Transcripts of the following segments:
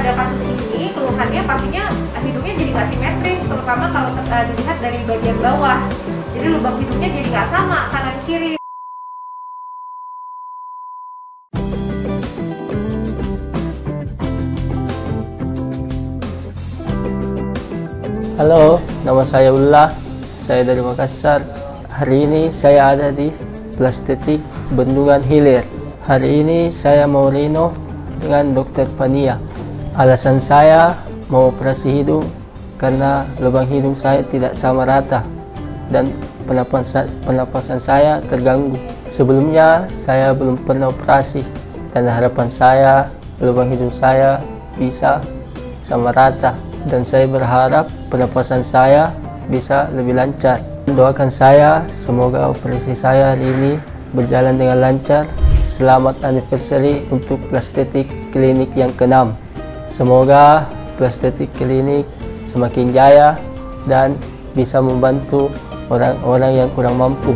pada kasus ini keluhannya pastinya hidungnya jadi nggak simetris, terutama kalau dilihat dari bagian bawah. Jadi lubang hidungnya jadi nggak sama kanan kiri. Halo, nama saya Ullah. Saya dari Makassar. Hari ini saya ada di Plastetik Bendungan Hilir. Hari ini saya mau rino dengan Dr. Fania. Alasan saya mau operasi hidung karena lubang hidung saya tidak sama rata dan pernapasan saya terganggu. Sebelumnya saya belum pernah operasi dan harapan saya lubang hidung saya bisa sama rata dan saya berharap pernapasan saya bisa lebih lancar. Doakan saya semoga operasi saya hari ini berjalan dengan lancar. Selamat anniversary untuk Plastetik Klinik yang ke-6. Semoga Plastetik Klinik semakin jaya dan bisa membantu orang-orang yang kurang mampu.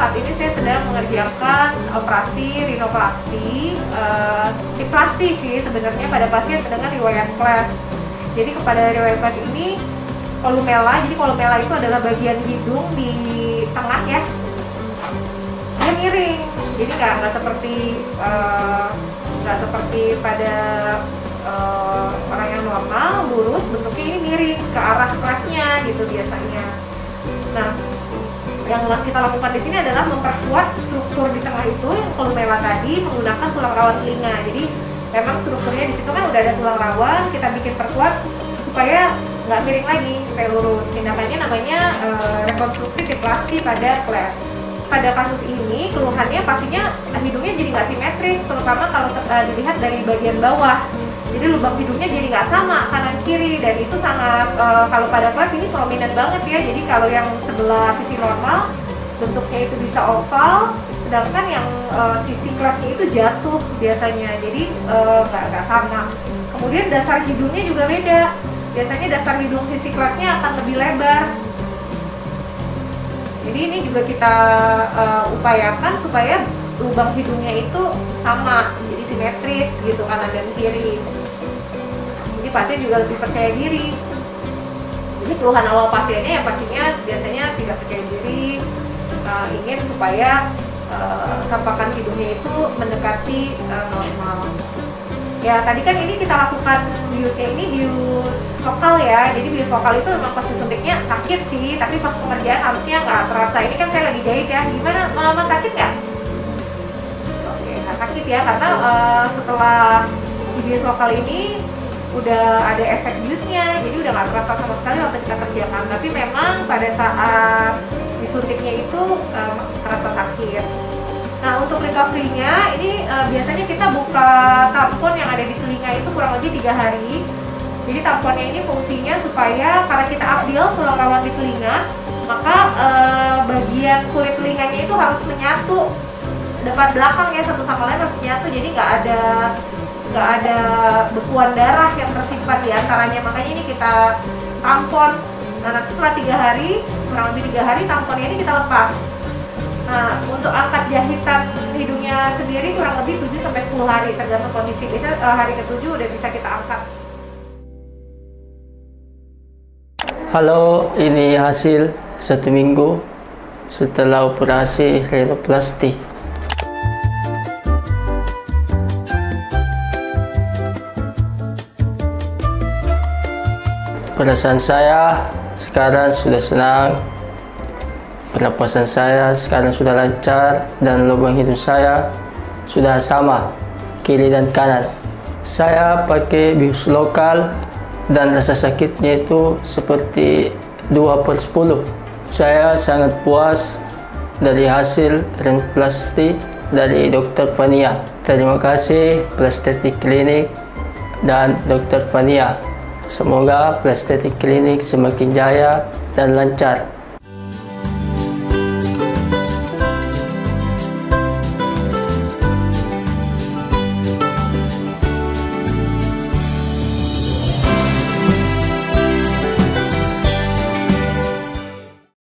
Saat ini saya sedang mengerjakan operasi rinoplasti, plasti sih sebenarnya pada pasien dengan riwayat cleft. Jadi kepada riwayat cleft ini kolumella, jadi kolumella itu adalah bagian hidung di tengah ya, dia miring, jadi nggak seperti pada orang yang normal lurus, bentuknya ini miring ke arah cleftnya gitu biasanya. Nah, yang kita lakukan di sini adalah memperkuat struktur di tengah itu yang kolumella tadi menggunakan tulang rawan telinga. Jadi memang strukturnya di situ kan udah ada tulang rawan, kita bikin perkuat supaya nggak miring lagi, supaya lurus. Tindakannya namanya rekonstruksi plasti pada cleft. Pada kasus ini keluhannya pastinya hidungnya jadi nggak simetris, terutama kalau dilihat dari bagian bawah. Jadi lubang hidungnya jadi nggak sama kanan kiri, dan itu sangat kalau pada cleft ini prominent banget ya. Jadi kalau yang sebelah sisi normal bentuknya itu bisa oval, sedangkan yang sisi cleftnya itu jatuh biasanya, jadi nggak sama. Kemudian dasar hidungnya juga beda. Biasanya dasar hidung sisi cleftnya akan lebih lebar. Jadi ini juga kita upayakan supaya lubang hidungnya itu sama, jadi simetris gitu kanan dan kiri. Jadi pasien juga lebih percaya diri. Jadi keluhan awal pasiennya ya pastinya biasanya tidak percaya diri, ingin supaya tampakan hidungnya itu mendekati normal. Ya tadi kan ini kita lakukan biusnya ini bius vokal ya. Jadi bius vokal itu memang pas disuntiknya sakit sih, tapi pas pengerjaan harusnya nggak terasa. Ini kan saya lagi jahit ya. Gimana, Mama sakit nggak? Oke, nggak sakit ya, karena setelah di bius vokal ini udah ada efek biusnya, jadi udah nggak terasa sama sekali waktu kita kerjakan. Tapi memang pada saat disuntiknya itu terasa sakit. Nah untuk recovery-nya ini biasanya kita buka tampon yang ada di telinga itu kurang lebih 3 hari. Jadi tamponnya ini fungsinya supaya karena kita updil tulang rawan di telinga, maka bagian kulit telinganya itu harus menyatu, depan belakang ya, satu sama lain harus menyatu. Jadi nggak ada bekuan darah yang tersimpan di antaranya, makanya ini kita tampon. Nah nanti setelah 3 hari, kurang lebih 3 hari, tamponnya ini kita lepas. Nah untuk angkat jahitan hidungnya sendiri kurang lebih 7-10 hari tergantung kondisi. Biasanya hari ke-7 udah bisa kita angkat. Halo, ini hasil 1 minggu setelah operasi rinoplasti. Perasaan saya sekarang sudah senang, pernapasan saya sekarang sudah lancar, dan lubang hidung saya sudah sama kiri dan kanan. Saya pakai bius lokal dan rasa sakitnya itu seperti 2/10. Saya sangat puas dari hasil rinoplasti dari Dr. Fania. Terima kasih Plastetik Klinik dan Dr. Fania. Semoga Plastetik Klinik semakin jaya dan lancar.